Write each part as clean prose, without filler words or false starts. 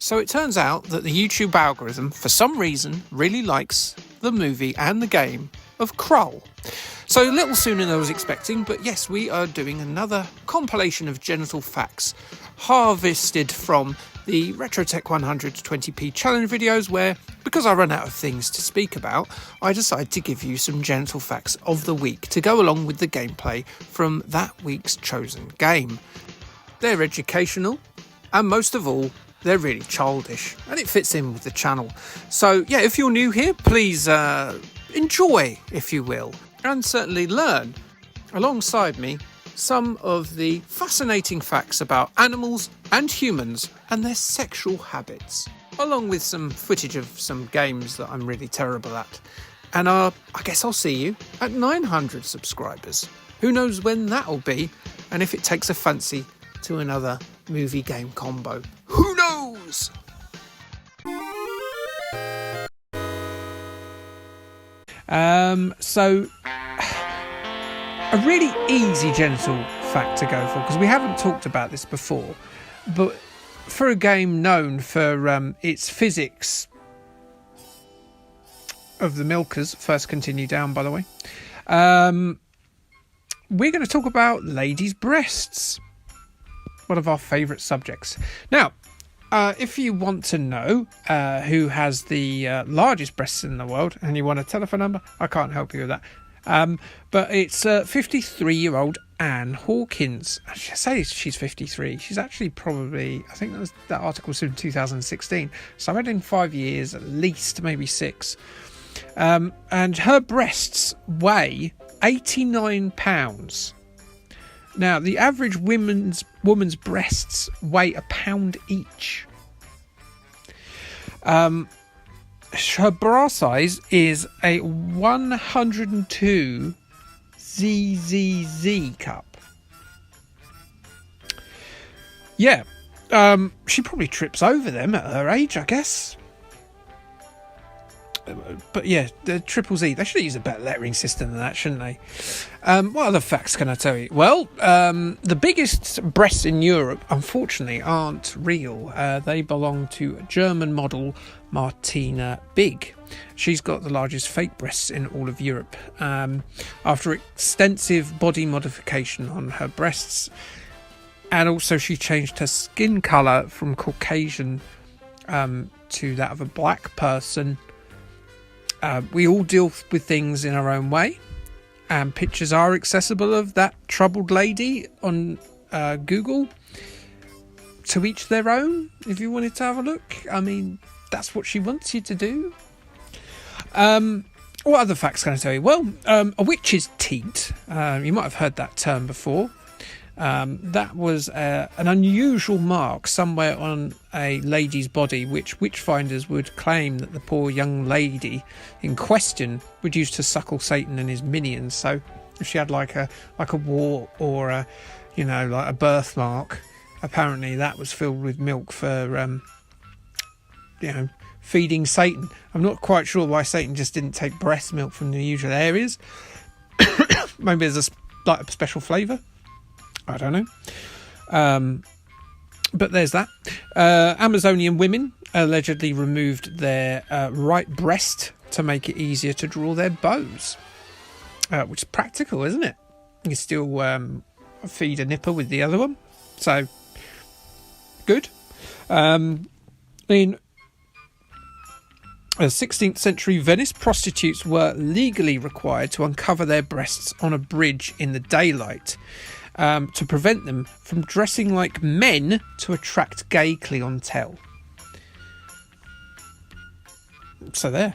So it turns out that the YouTube algorithm, for some reason, really likes the movie and the game of Krull. So a little sooner than I was expecting, but yes, we are doing another compilation of genital facts harvested from the RetroTech 120p challenge videos where, because I run out of things to speak about, I decided to give you some genital facts of the week to go along with the gameplay from that week's chosen game. They're educational, and most of all, they're really childish, and it fits in with the channel. So yeah, if you're new here, please enjoy, if you will, and certainly learn alongside me some of the fascinating facts about animals and humans and their sexual habits, along with some footage of some games that I'm really terrible at. And I guess I'll see you at 900 subscribers. Who knows when that'll be, and if it takes a fancy to another movie game combo. Who knows? So a really easy genital fact to go for, because we haven't talked about this before, but for a game known for its physics of the milkers, first continue down by the way, we're going to talk about ladies' breasts, one of our favourite subjects. Now, if you want to know who has the largest breasts in the world and you want a telephone number, I can't help you with that. But it's 53-year-old Anne Hawkins. I say she's 53. She's actually probably, I think that article was in 2016. So I read in 5 years, at least, maybe 6. And her breasts weigh 89 pounds. Now, the average woman's breasts weigh a pound each. Her bra size is a 102 ZZZ cup. Yeah, she probably trips over them at her age, I guess. But yeah, the triple Z, they should use a better lettering system than that, shouldn't they? What other facts can I tell you? Well, the biggest breasts in Europe, unfortunately, aren't real. They belong to German model Martina Big. She's got the largest fake breasts in all of Europe. After extensive body modification on her breasts, and also she changed her skin colour from Caucasian to that of a black person. We all deal with things in our own way, and pictures are accessible of that troubled lady on Google. To each their own, if you wanted to have a look. I mean, that's what she wants you to do. What other facts can I tell you? Well, a witch's teat. You might have heard that term before. That was an unusual mark somewhere on a lady's body, which witchfinders would claim that the poor young lady in question would use to suckle Satan and his minions. So if she had like a wart or a birthmark, apparently that was filled with milk for feeding Satan. I'm not quite sure why Satan just didn't take breast milk from the usual areas. Maybe there's a special flavour. I don't know. But there's that. Amazonian women allegedly removed their right breast to make it easier to draw their bows. Which is practical, isn't it? You can still feed a nipper with the other one. So, good. In 16th century Venice, prostitutes were legally required to uncover their breasts on a bridge in the daylight. To prevent them from dressing like men to attract gay clientele. So there.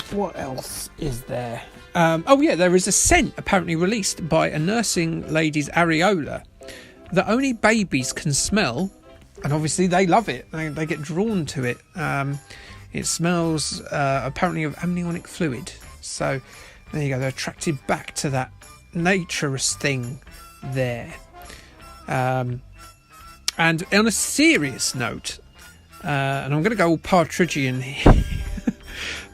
What else is there? There is a scent apparently released by a nursing lady's areola that only babies can smell, and obviously they love it. They get drawn to it. It smells apparently of amniotic fluid. So there you go, they're attracted back to that naturous thing there. And on a serious note, and I'm going to go all Partridgean here,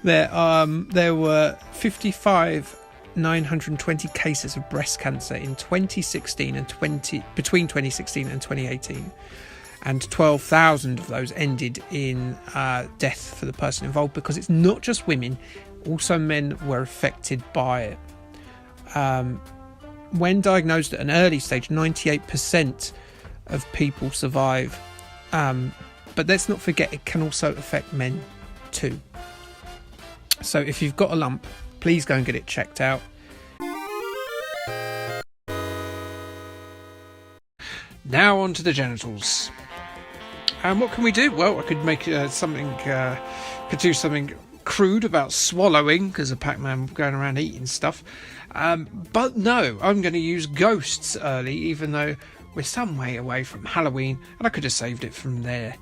there were 55 920 cases of breast cancer in 2016 and between 2016 and 2018, and 12,000 of those ended in death for the person involved, because it's not just women, also men were affected by it. When diagnosed at an early stage, 98% of people survive, but let's not forget it can also affect men too. So if you've got a lump, please go and get it checked out. Now on to the genitals. And what can we do? Well, I could make could do something crude about swallowing, because of Pac-Man going around eating stuff. But no, I'm going to use ghosts early, even though we're some way away from Halloween, and I could have saved it from there,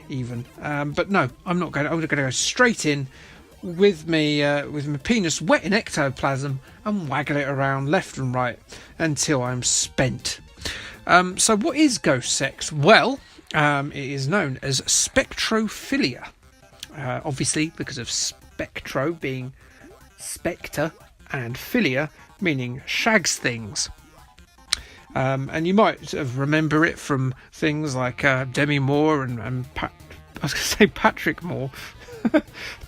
even. But no, I'm not going. I'm going to go straight in with my penis wet in ectoplasm and waggle it around left and right until I'm spent. So what is ghost sex? Well, it is known as spectrophilia. Obviously, because of spectro being spectre and philia meaning shags things. And you might remember it from things like Demi Moore and I was going to say Patrick Moore.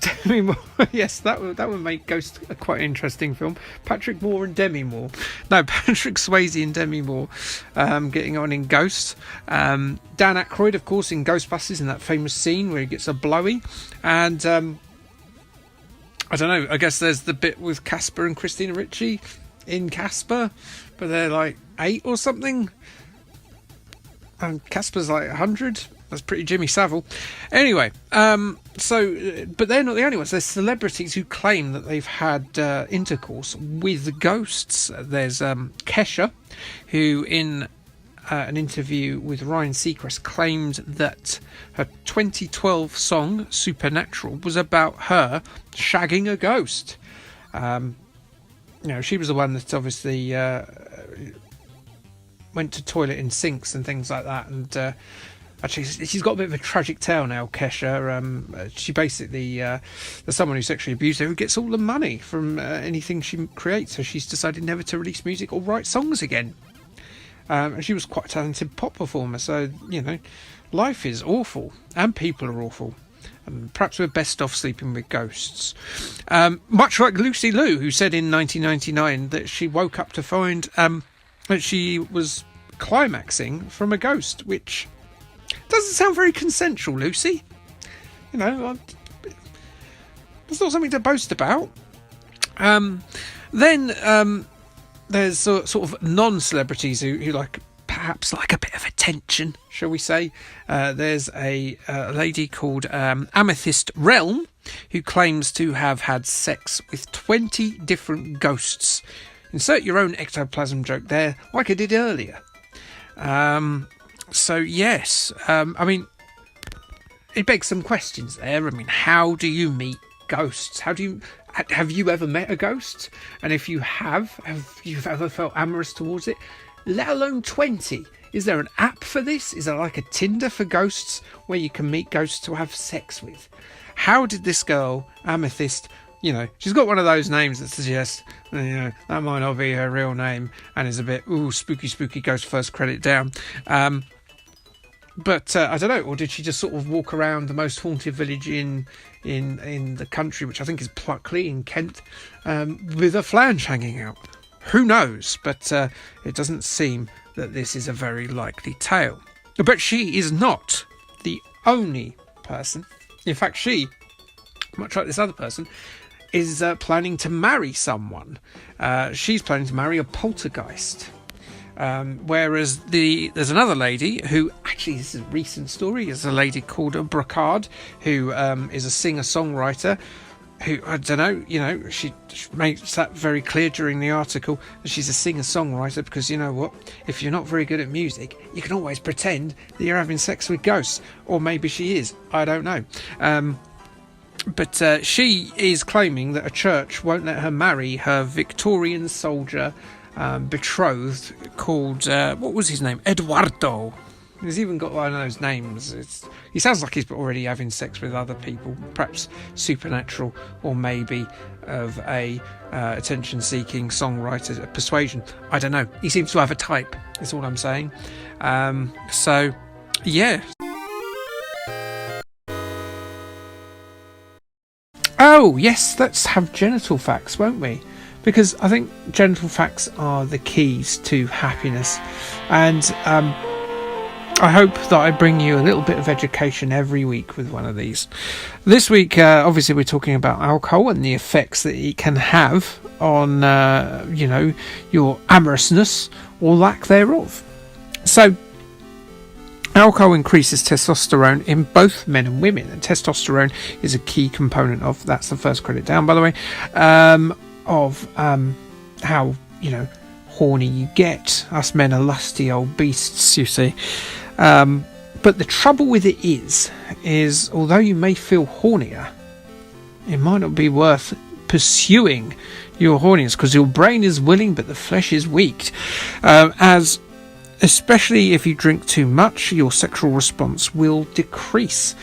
Demi Moore, yes, that would make Ghost a quite interesting film. Patrick Moore and Demi Moore. No, Patrick Swayze and Demi Moore getting on in Ghost. Dan Aykroyd, of course, in Ghostbusters, in that famous scene where he gets a blowy. And I don't know, I guess there's the bit with Casper and Christina Ricci in Casper, but they're like 8 or something. And Casper's like 100. That's pretty Jimmy Savile. Anyway, but they're not the only ones. There's celebrities who claim that they've had intercourse with ghosts. There's Kesha, who in an interview with Ryan Seacrest claimed that her 2012 song Supernatural was about her shagging a ghost. She was the one that obviously went to toilet in sinks and things like that, and actually, she's got a bit of a tragic tale now, Kesha. She basically, there's someone who sexually abused her who gets all the money from anything she creates, so she's decided never to release music or write songs again. And she was quite a talented pop performer, so, life is awful, and people are awful. Perhaps we're best off sleeping with ghosts. Much like Lucy Liu, who said in 1999 that she woke up to find that she was climaxing from a ghost, which doesn't sound very consensual, Lucy. That's not something to boast about. Then there's sort of non-celebrities who perhaps like a bit of attention, shall we say. There's a lady called Amethyst Realm, who claims to have had sex with 20 different ghosts. Insert your own ectoplasm joke there, like I did earlier. So yes, it begs some questions there. How do you meet ghosts? Have you ever met a ghost? And if you have you ever felt amorous towards it? Let alone 20. Is there an app for this? Is there like a Tinder for ghosts where you can meet ghosts to have sex with? How did this girl, Amethyst, she's got one of those names that suggests, that might not be her real name and is a bit, spooky, ghost first credit down. But I don't know, or did she just sort of walk around the most haunted village in the country, which I think is Pluckley in Kent, with a flange hanging out? Who knows? But it doesn't seem that this is a very likely tale. But she is not the only person. In fact, she, much like this other person, is planning to marry someone. She's planning to marry a poltergeist. Whereas there's another lady who, actually this is a recent story, is a lady called Brocard, who is a singer-songwriter, who, I don't know, she makes that very clear during the article that she's a singer-songwriter because, you know what, if you're not very good at music, you can always pretend that you're having sex with ghosts. Or maybe she is, I don't know. But she is claiming that a church won't let her marry her Victorian soldier betrothed called, what was his name? Eduardo. He's even got one of those names. He sounds like he's already having sex with other people, perhaps supernatural, or maybe of a attention-seeking songwriter persuasion. I don't know. He seems to have a type. Is all I'm saying. So, yeah. Oh yes, let's have genital facts, won't we? Because I think genital facts are the keys to happiness, and I hope that I bring you a little bit of education every week with one of these. This week, obviously, we're talking about alcohol and the effects that it can have on, your amorousness or lack thereof. So, alcohol increases testosterone in both men and women, and testosterone is a key component of, that's the first credit down, by the way, of how, horny you get. Us men are lusty old beasts, you see. But the trouble with it is although you may feel hornier, it might not be worth pursuing your horniness, because your brain is willing but the flesh is weak. Especially if you drink too much, your sexual response will decrease.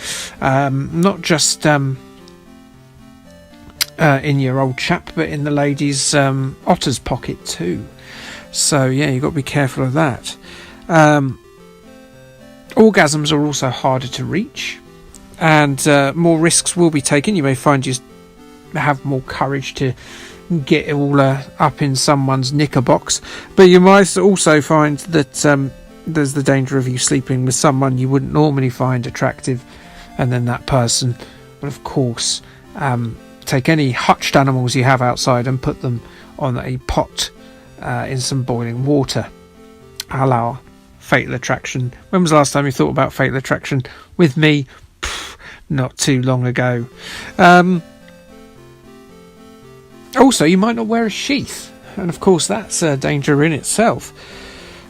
Not just in your old chap, but in the lady's otter's pocket too. So yeah, you've got to be careful of that. Orgasms are also harder to reach, and more risks will be taken. You may find you have more courage to get it all up in someone's knicker box, but you might also find that there's the danger of you sleeping with someone you wouldn't normally find attractive, and then that person will of course take any hutched animals you have outside and put them on a pot in some boiling water, a la Fatal Attraction. When was the last time you thought about Fatal Attraction? With me, not too long ago. Also, you might not wear a sheath, and of course that's a danger in itself.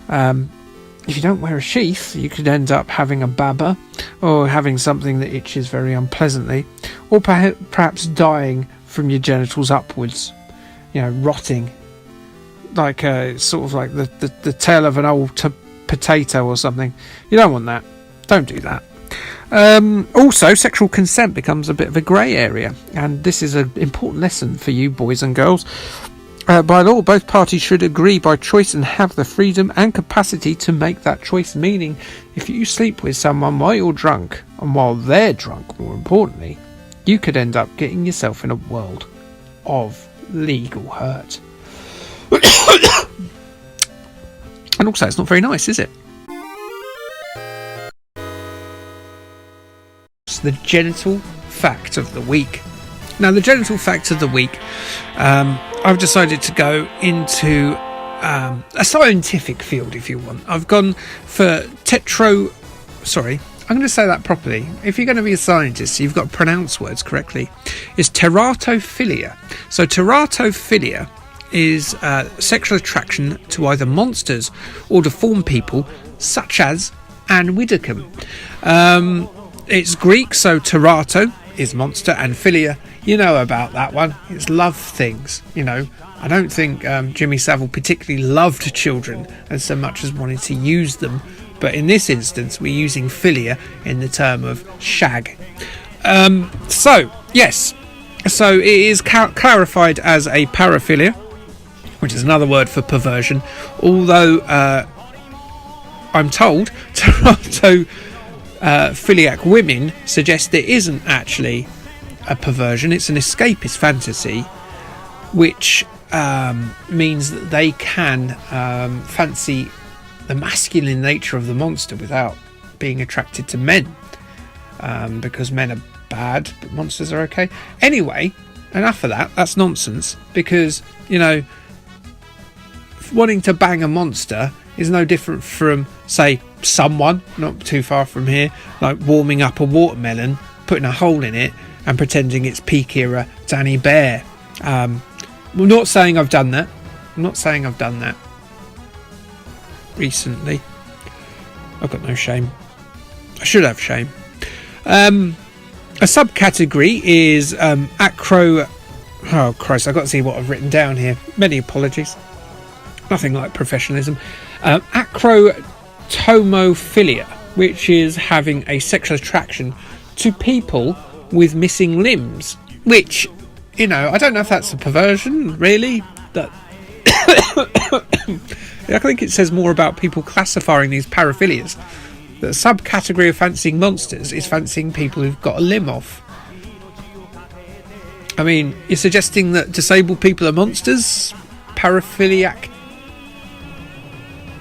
If you don't wear a sheath, you could end up having a babber, or having something that itches very unpleasantly, or perhaps dying from your genitals upwards, rotting, like sort of like the tail of an old potato or something. You don't want that. Don't do that. Also, sexual consent becomes a bit of a grey area, and this is an important lesson for you boys and girls. By law, both parties should agree by choice and have the freedom and capacity to make that choice, meaning if you sleep with someone while you're drunk, and while they're drunk, more importantly, you could end up getting yourself in a world of legal hurt. And also, it's not very nice, is it? The genital fact of the week. Now, the genital fact of the week, I've decided to go into a scientific field, if you want. I've gone for I'm going to say that properly. If you're going to be a scientist, you've got to pronounce words correctly. It's teratophilia. So teratophilia is sexual attraction to either monsters or deformed people, such as Anne Widdecombe. It's Greek, so terato is monster, and philia, you know about that one. It's love things, I don't think Jimmy Savile particularly loved children as so much as wanted to use them, but in this instance we're using philia in the term of shag. So it is clarified as a paraphilia, which is another word for perversion, although I'm told philiac women suggest it isn't actually a perversion, it's an escapist fantasy, which means that they can fancy the masculine nature of the monster without being attracted to men, because men are bad but monsters are okay. Anyway, enough of that. That's nonsense, because wanting to bang a monster is no different from, say, someone not too far from here, like warming up a watermelon, putting a hole in it and pretending it's peak era Danny Bear. I'm not saying I've done that. Recently. I've got no shame. I should have shame. A subcategory is acro... Oh, Christ, I've got to see what I've written down here. Many apologies. Nothing like professionalism. Acrotomophilia. which is having a sexual attraction to people with missing limbs, which, you know, I don't know if that's a perversion, really. That I think it says more about people classifying these paraphilias. The subcategory of fancying monsters is fancying people who've got a limb off. I mean, you're suggesting that disabled people are monsters? Paraphiliac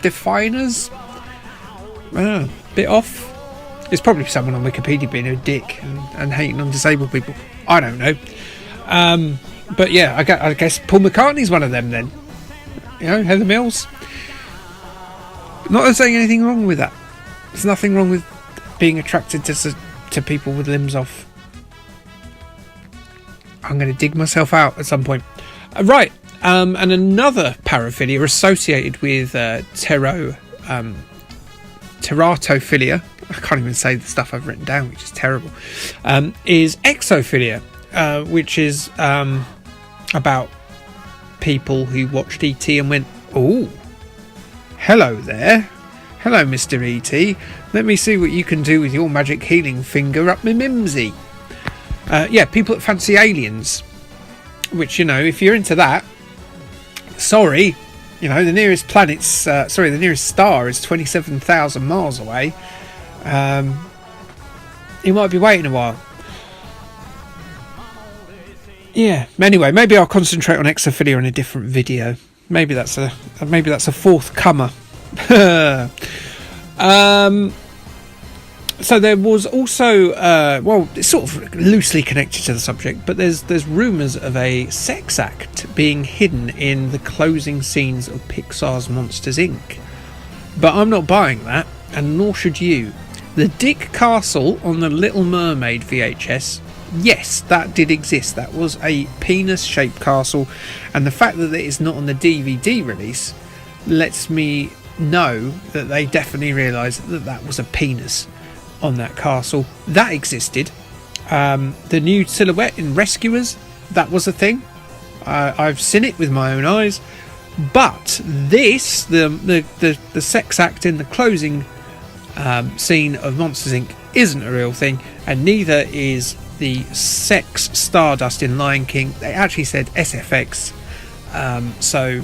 definers? Bit off. It's probably someone on Wikipedia being a dick and hating on disabled people. I don't know. But yeah, I guess Paul McCartney's one of them then. You know, Heather Mills. Not saying anything wrong with that. There's nothing wrong with being attracted to people with limbs off. I'm going to dig myself out at some point. Right. And another paraphilia associated with teratophilia, I can't even say the stuff I've written down, which is terrible, is exophilia, which is about people who watched E.T. and went, "Oh, hello there. Hello, Mr. E.T. Let me see what you can do with your magic healing finger up my mimsy." Yeah, people that fancy aliens, which, you know, if you're into that, sorry, you know, the nearest the nearest star is 27,000 miles away. You might be waiting a while. Yeah. Anyway, maybe I'll concentrate on exophilia in a different video. Maybe that's a forthcomer. So there was also, it's sort of loosely connected to the subject, but there's rumours of a sex act being hidden in the closing scenes of Pixar's Monsters, Inc. But I'm not buying that, and nor should you. The Dick Castle on the Little Mermaid VHS, yes, that did exist. That was a penis-shaped castle, and the fact that it is not on the DVD release lets me know that they definitely realised that that was a penis on that castle. That existed. The new silhouette in Rescuers, that was a thing. I've seen it with my own eyes. But this, the sex act in the closing scene of Monsters Inc. isn't a real thing, and neither is the sex stardust in Lion King. They actually said SFX. So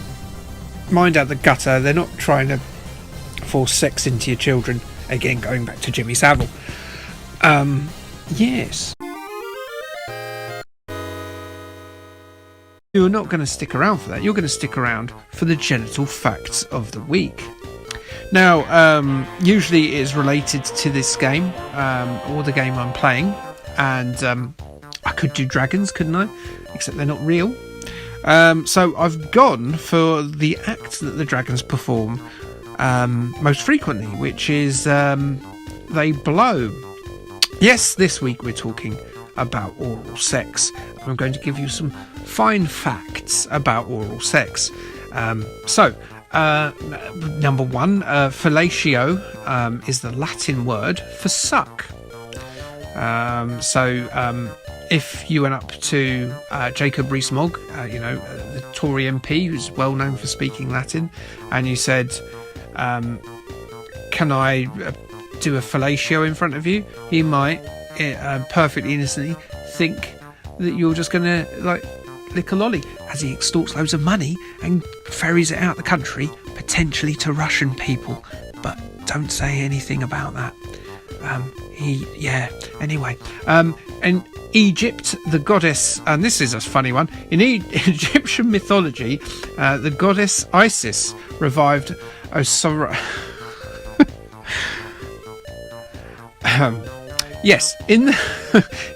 mind out the gutter. They're not trying to force sex into your children. Again, going back to Jimmy Savile. Yes. You're not going to stick around for that. You're going to stick around for the genital facts of the week. Now, usually it is related to this game, or the game I'm playing. And I could do dragons, couldn't I? Except they're not real. So I've gone for the act that the dragons perform most frequently, which is they blow. Yes, this week we're talking about oral sex. I'm going to give you some fine facts about oral sex. Number one, fellatio is the Latin word for suck. If you went up to Jacob Rees-Mogg, the Tory MP who's well known for speaking Latin, and you said, "Can I do a fellatio in front of you?" He might perfectly innocently think that you're just going to lick a lolly, as he extorts loads of money and ferries it out the country, potentially to Russian people. But don't say anything about that. Anyway, in Egypt, the goddess, and this is a funny one, in Egyptian mythology, the goddess Isis revived Osiris. Yes, in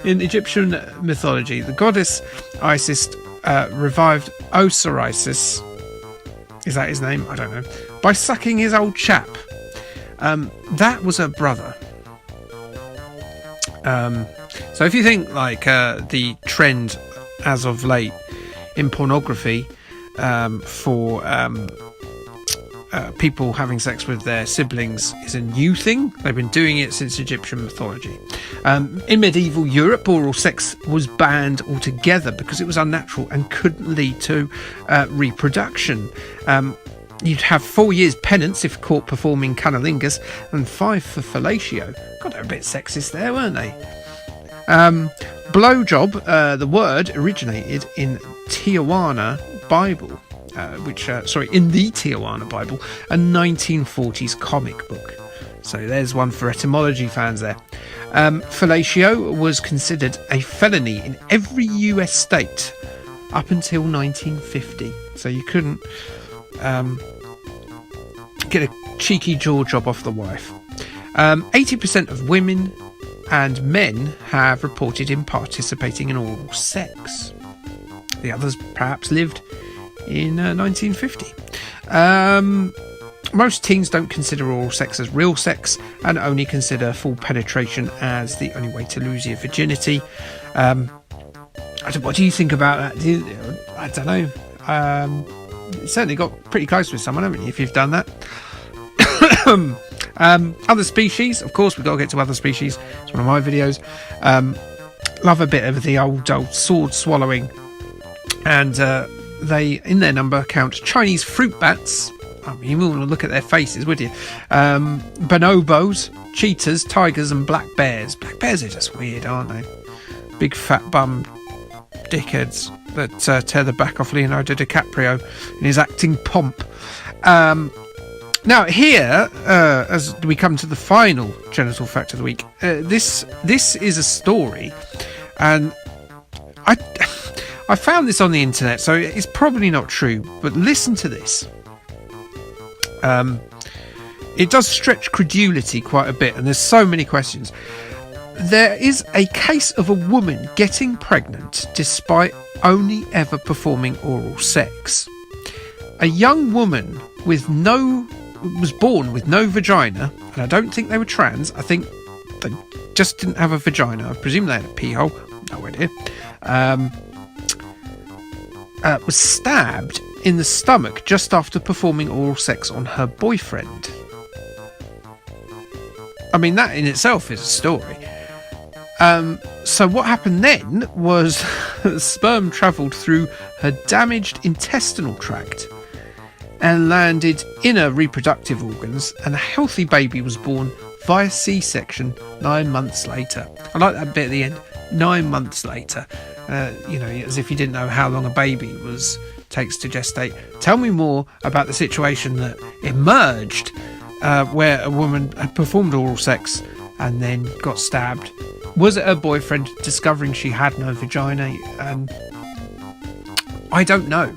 Egyptian mythology, the goddess Isis revived Osiris. Is that his name? I don't know. By sucking his old chap. That was her brother. So if you think the trend as of late in pornography for people having sex with their siblings is a new thing, they've been doing it since Egyptian mythology. In medieval Europe, oral sex was banned altogether because it was unnatural and couldn't lead to reproduction. You'd have 4 years penance if caught performing cunnilingus, and 5 for fellatio. God, they're a bit sexist there, weren't they? Blowjob, the word originated in Tijuana Bible, in the Tijuana Bible, a 1940s comic book. So there's one for etymology fans there. Fellatio was considered a felony in every US state up until 1950. So you couldn't get a cheeky jaw job off the wife. 80% of women and men have reported in participating in oral sex. The others perhaps lived in 1950. Most teens don't consider oral sex as real sex and only consider full penetration as the only way to lose your virginity. What do you think about that? I don't know. You certainly got pretty close with someone, haven't you, if you've done that? Other species, of course, we've got to get to other species. It's one of my videos. Love a bit of the old sword swallowing. And they, in their number, count Chinese fruit bats. I mean, you wouldn't look at their faces, would you? Bonobos, cheetahs, tigers, and black bears. Black bears are just weird, aren't they? Big fat bum dickheads that tear the back off Leonardo DiCaprio in his acting pomp. Now here, as we come to the final genital fact of the week, this is a story, and I found this on the internet, so it's probably not true, but listen to this. It does stretch credulity quite a bit, and there's so many questions. There is a case of a woman getting pregnant despite only ever performing oral sex. A young woman was born with no vagina, and I don't think they were trans. I think they just didn't have a vagina. I presume they had a pee hole. No idea. Was stabbed in the stomach just after performing oral sex on her boyfriend. I mean, that in itself is a story. So what happened then was sperm travelled through her damaged intestinal tract and landed in her reproductive organs, and a healthy baby was born via C-section 9 months later. I like that bit at the end. 9 months later. As if you didn't know how long a baby takes to gestate. Tell me more about the situation that emerged where a woman had performed oral sex and then got stabbed. Was it her boyfriend discovering she had no vagina? I don't know.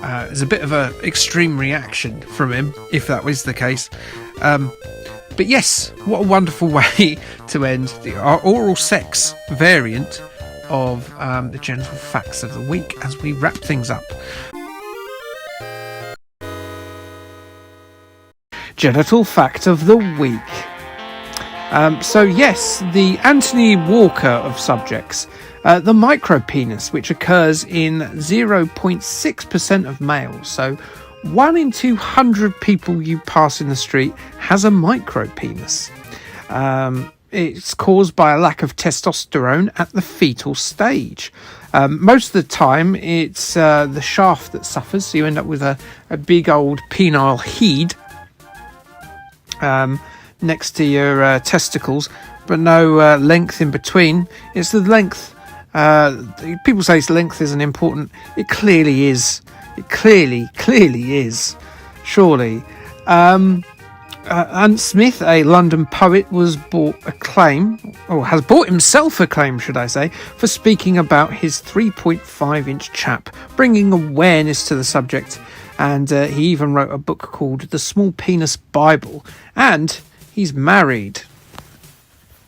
There's a bit of an extreme reaction from him, if that was the case. But yes, what a wonderful way to end our oral sex variant of the genital facts of the week as we wrap things up. Genital fact of the week. So yes, the Anthony Walker of subjects, the micropenis, which occurs in 0.6% of males. So 1 in 200 people you pass in the street has a micropenis. It's caused by a lack of testosterone at the fetal stage. Most of the time, it's the shaft that suffers, so you end up with a big old penile head next to your testicles, but no length in between. It's the length. People say length isn't important. It clearly is. It clearly is. Surely. Ant Smith, a London poet, has bought himself acclaim, should I say, for speaking about his 3.5-inch chap, bringing awareness to the subject, and he even wrote a book called The Small Penis Bible, and he's married.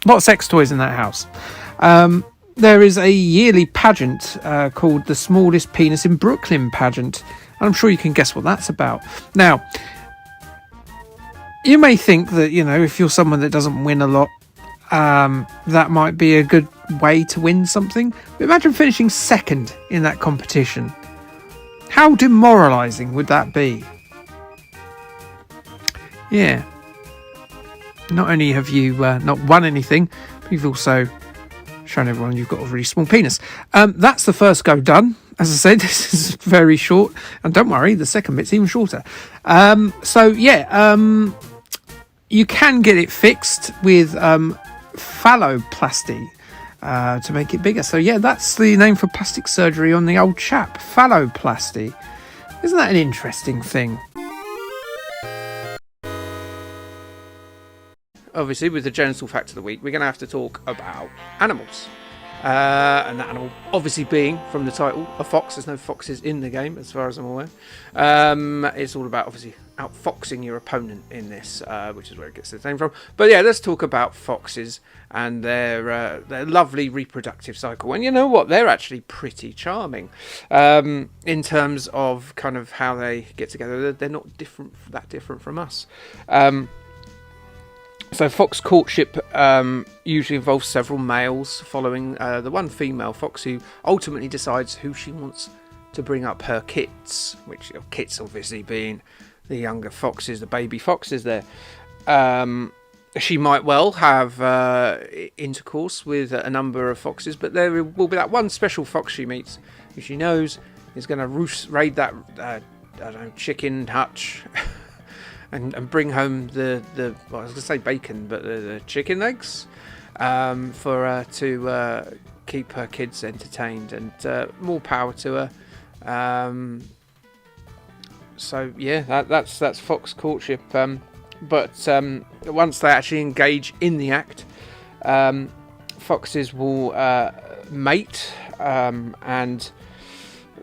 A lot of sex toys in that house. There is a yearly pageant called the Smallest Penis in Brooklyn pageant, and I'm sure you can guess what that's about. Now, you may think that, if you're someone that doesn't win a lot, that might be a good way to win something. But imagine finishing second in that competition. How demoralising would that be? Yeah. Not only have you not won anything, but you've also shown everyone you've got a really small penis. That's the first go done. as I said, this is very short, and don't worry, the second bit's even shorter. You can get it fixed with phalloplasty to make it bigger. So yeah, that's the name for plastic surgery on the old chap, phalloplasty. Isn't that an interesting thing? Obviously, with the genital fact of the week, we're going to have to talk about animals. And that animal, obviously being, from the title, a fox. There's no foxes in the game, as far as I'm aware. It's all about, obviously, outfoxing your opponent in this, which is where it gets its name from. But yeah, let's talk about foxes and their lovely reproductive cycle. And you know what? They're actually pretty charming in terms of kind of how they get together. They're not that different from us. So fox courtship usually involves several males following the one female fox who ultimately decides who she wants to bring up her kits, which kits obviously being the younger foxes, the baby foxes there. She might well have intercourse with a number of foxes, but there will be that one special fox she meets who she knows is going to raid that chicken hutch and bring home the well, I was going to say bacon, but the chicken legs for her to keep her kids entertained, and more power to her. So yeah, that's fox courtship. But once they actually engage in the act, foxes will mate, and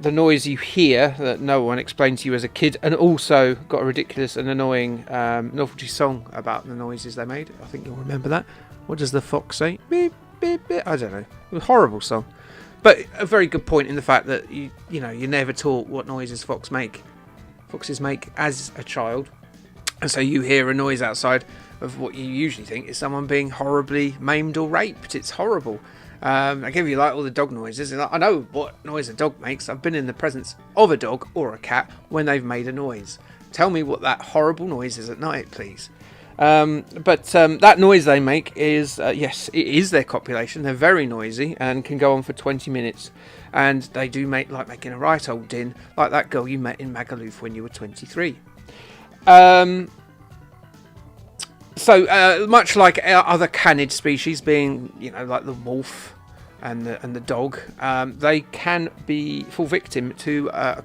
the noise you hear that no one explained to you as a kid, and also got a ridiculous and annoying novelty song about the noises they made. I think you'll remember that. What does the fox say? Beep, beep, beep. I don't know. It was a horrible song. But a very good point in the fact that you never taught what noises foxes make as a child. And so you hear a noise outside of what you usually think is someone being horribly maimed or raped. It's horrible. I give you like all the dog noises. I know what noise a dog makes. I've been in the presence of a dog or a cat when they've made a noise. Tell me what that horrible noise is at night, please. But that noise they make is, yes, it is their copulation. They're very noisy and can go on for 20 minutes. And they do make like making a right old din, like that girl you met in Magaluf when you were 23. So much like other canid species, being like the wolf and the dog, they can fall victim to a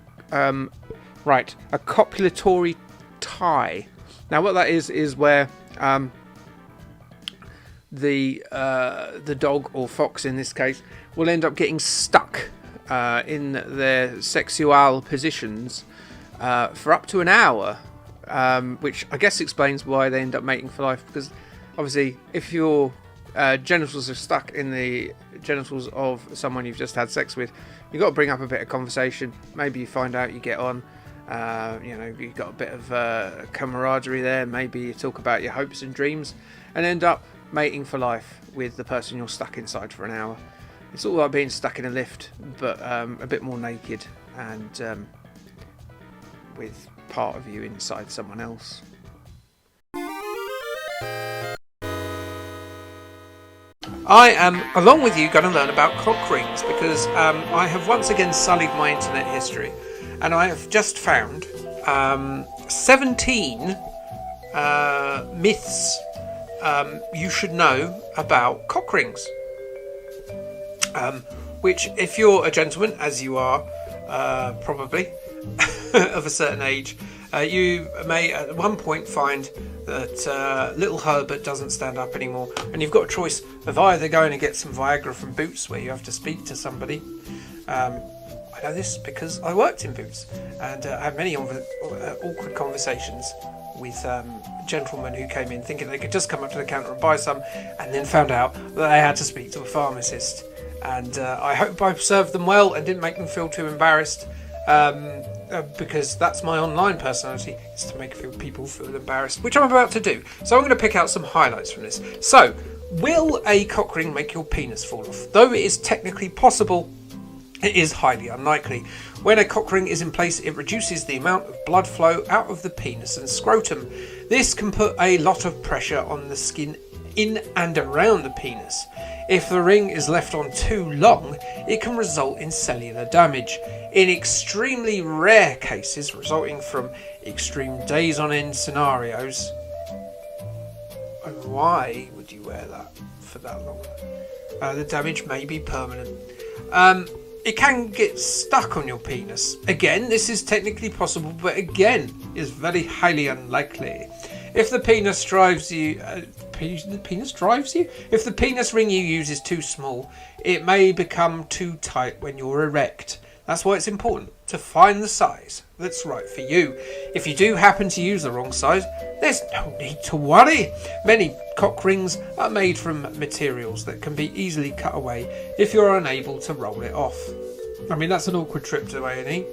copulatory tie. Now, what that is where the dog or fox in this case will end up getting stuck in their sexual positions for up to an hour. Which I guess explains why they end up mating for life, because obviously if your genitals are stuck in the genitals of someone you've just had sex with, you've got to bring up a bit of conversation. Maybe you find out you get on, you've got a bit of camaraderie there. Maybe you talk about your hopes and dreams and end up mating for life with the person you're stuck inside for an hour. It's all like being stuck in a lift, but a bit more naked and with part of you inside someone else. I am, along with you, going to learn about cock rings because I have once again sullied my internet history, and I have just found 17 myths you should know about cock rings. Which, if you're a gentleman, as you are probably of a certain age, you may at one point find that little Herbert doesn't stand up anymore, and you've got a choice of either going to get some Viagra from Boots, where you have to speak to somebody. I know this because I worked in Boots, and I had many awkward conversations with gentlemen who came in thinking they could just come up to the counter and buy some, and then found out that they had to speak to a pharmacist. And I hope I served them well and didn't make them feel too embarrassed. Because that's my online personality, is to make people feel embarrassed, which I'm about to do. So I'm going to pick out some highlights from this. So, will a cock ring make your penis fall off? Though it is technically possible, it is highly unlikely. When a cock ring is in place, it reduces the amount of blood flow out of the penis and scrotum. This can put a lot of pressure on the skin in and around the penis. If the ring is left on too long, it can result in cellular damage, in extremely rare cases resulting from extreme days on end scenarios. And why would you wear that for that long? The damage may be permanent. It can get stuck on your penis. Again, this is technically possible, but again, is very highly unlikely. If the penis drives you, If the penis ring you use is too small, it may become too tight when you're erect. That's why it's important to find the size that's right for you. If you do happen to use the wrong size, there's no need to worry. Many cock rings are made from materials that can be easily cut away if you're unable to roll it off. I mean, that's an awkward trip to A&E.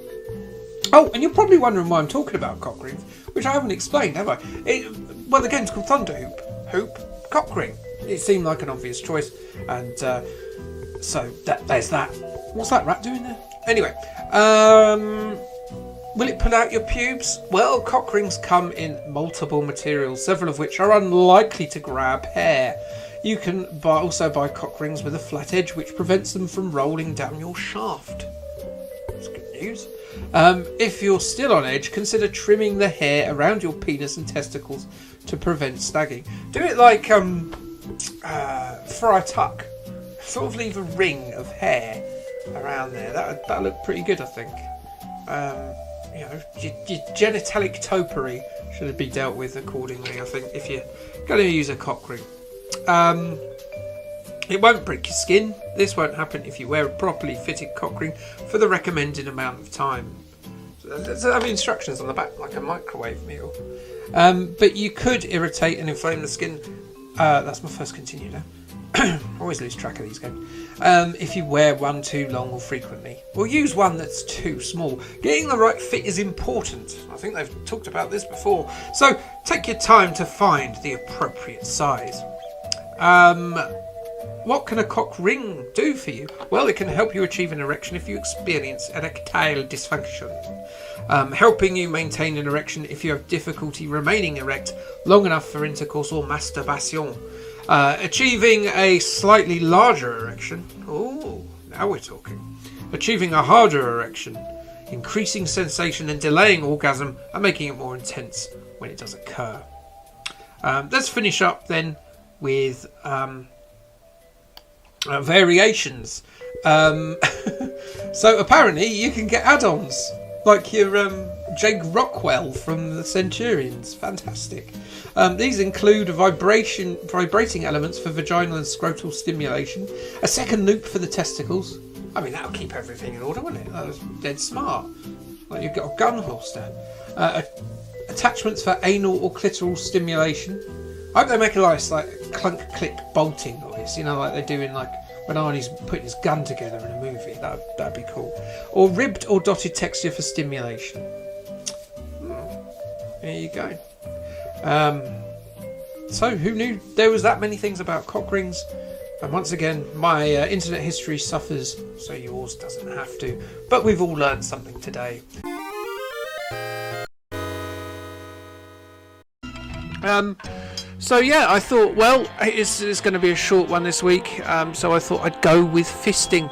Oh, and you're probably wondering why I'm talking about cock rings, which I haven't explained, have I? Well, again, it's called Thunder Hoop cock ring. It seemed like an obvious choice, and so there's that. What's that rat doing there? Anyway, will it pull out your pubes? Well, cock rings come in multiple materials, several of which are unlikely to grab hair. You can also buy cock rings with a flat edge, which prevents them from rolling down your shaft. That's good news. If you're still on edge, consider trimming the hair around your penis and testicles to prevent snagging. Do it like Friar Tuck. Sort of leave a ring of hair around there. That'll look pretty good, I think. Your genitalic topiary should be dealt with accordingly, I think, if you're going to use a cock ring. It won't break your skin. This won't happen if you wear a properly fitted cock ring for the recommended amount of time. There's instructions on the back, like a microwave meal. But you could irritate and inflame the skin. That's my first continue now. I always lose track of these games. If you wear one too long or frequently, or use one that's too small. Getting the right fit is important. I think they've talked about this before. So take your time to find the appropriate size. What can a cock ring do for you? Well, it can help you achieve an erection if you experience erectile dysfunction. Helping you maintain an erection if you have difficulty remaining erect long enough for intercourse or masturbation. Achieving a slightly larger erection. Oh, now we're talking. Achieving a harder erection. Increasing sensation and delaying orgasm and making it more intense when it does occur. Let's finish up then with variations. So apparently you can get add-ons like your Jake Rockwell from the Centurions. Fantastic. These include vibrating elements for vaginal and scrotal stimulation, a second loop for the testicles. I mean, that'll keep everything in order, won't it? That was dead smart. Like you've got a gun holster. Attachments for anal or clitoral stimulation. I hope they make a nice like clunk click bolting noise, like they do in like when Arnie's putting his gun together in a movie. That'd be cool. Or ribbed or dotted texture for stimulation. There you go. So who knew there was that many things about cock rings? And once again, my internet history suffers, so yours doesn't have to. But we've all learned something today. So yeah, I thought, well, it's going to be a short one this week. So I thought I'd go with fisting.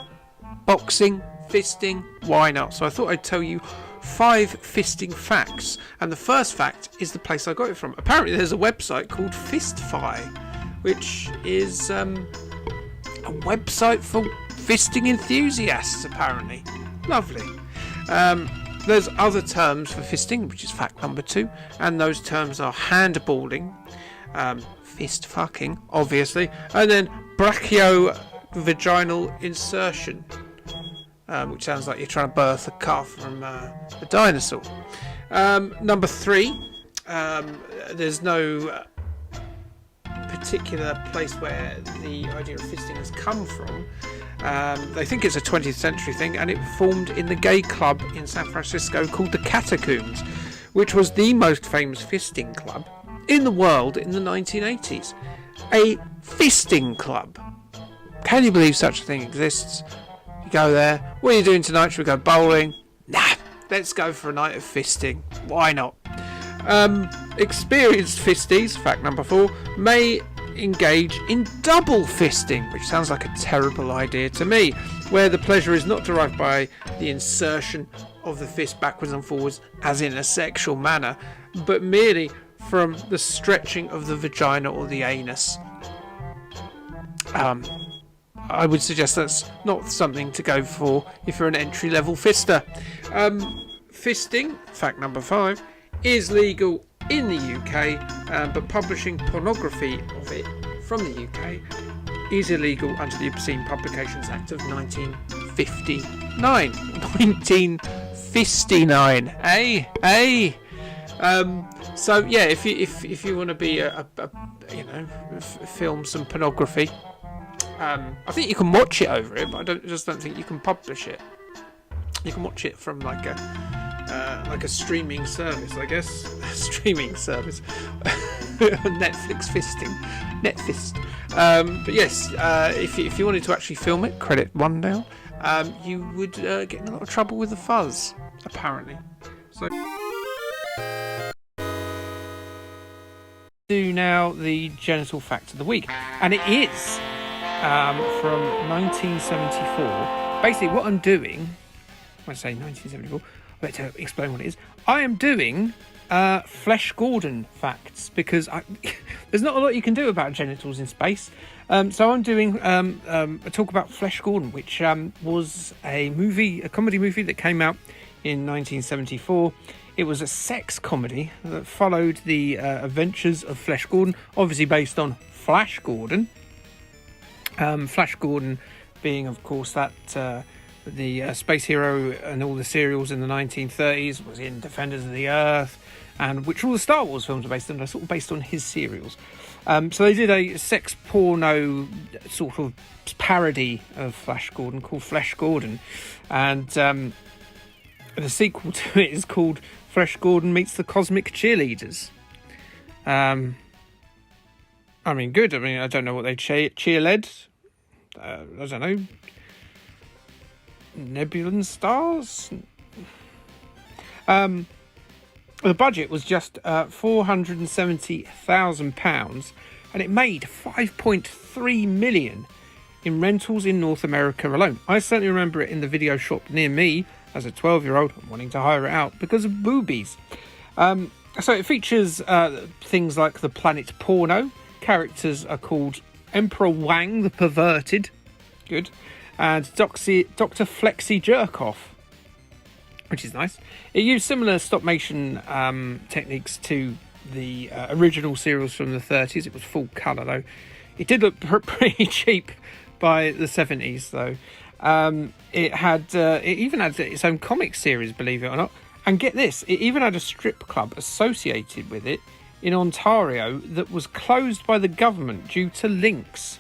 Boxing, fisting, why not? So I thought I'd tell you 5 fisting facts. And the first fact is the place I got it from. Apparently there's a website called Fistfy, which is a website for fisting enthusiasts, apparently. Lovely. There's other terms for fisting, which is fact number 2. And those terms are handballing, fist fucking, obviously, and then brachiovaginal insertion, which sounds like you're trying to birth a calf from a dinosaur. Number 3, there's no particular place where the idea of fisting has come from. They think it's a 20th century thing, and it formed in the gay club in San Francisco called the Catacombs, which was the most famous fisting club in the world in the 1980s. A fisting club. Can you believe such a thing exists? You go there. What are you doing tonight? Should we go bowling? Nah, let's go for a night of fisting. Why not? Experienced fisties, fact number 4, may engage in double fisting, which sounds like a terrible idea to me, where the pleasure is not derived by the insertion of the fist backwards and forwards as in a sexual manner, but merely from the stretching of the vagina or the anus. I would suggest that's not something to go for if you're an entry-level fister. Fisting, fact number 5, is legal in the UK, but publishing pornography of it from the UK is illegal under the Obscene Publications Act of 1959. 1959, eh? So yeah, if you want to be film some pornography, I think you can watch it over it, but I just don't think you can publish it. You can watch it from like a streaming service, I guess. A streaming service. Netflix fisting. Netfist. But yes, if you wanted to actually film it, credit 1 down, you would get in a lot of trouble with the fuzz, apparently. So do now the genital fact of the week, and it is from 1974. Basically, what I'm doing, when I say 1974, I better explain what it is. I am doing Flesh Gordon facts, because there's not a lot you can do about genitals in space. So I'm doing a talk about Flesh Gordon, which was a comedy movie that came out in 1974. It was a sex comedy that followed the adventures of Flesh Gordon, obviously based on Flash Gordon. Flash Gordon being, of course, that the space hero and all the serials in the 1930s, was in Defenders of the Earth, and which all the Star Wars films are based on. They're sort of based on his serials. So they did a sex porno sort of parody of Flash Gordon called Flesh Gordon, and the sequel to it is called Flesh Gordon Meets the Cosmic Cheerleaders. I mean, good. I mean, I don't know what they cheerled. I don't know. Nebulan stars? The budget was just £470,000, and it made $5.3 million in rentals in North America alone. I certainly remember it in the video shop near me as a 12-year-old wanting to hire it out because of boobies. So it features things like the planet Porno. Characters are called Emperor Wang the Perverted, good, and Dr. Flexi Jerkoff, which is nice. It used similar stop-motion techniques to the original serials from the 30s. It was full colour, though. It did look pretty cheap by the 70s, though. It even had its own comic series, believe it or not. And get this, it even had a strip club associated with it in Ontario that was closed by the government due to links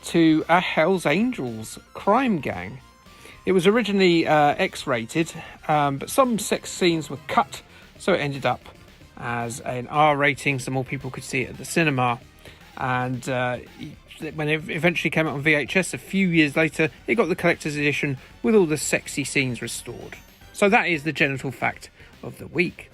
to a Hells Angels crime gang. It was originally X-rated, but some sex scenes were cut, so it ended up as an R rating so more people could see it at the cinema. And when it eventually came out on VHS a few years later, it got the collector's edition with all the sexy scenes restored. So that is the genital fact of the week.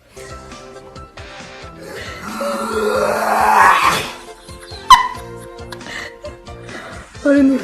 I didn't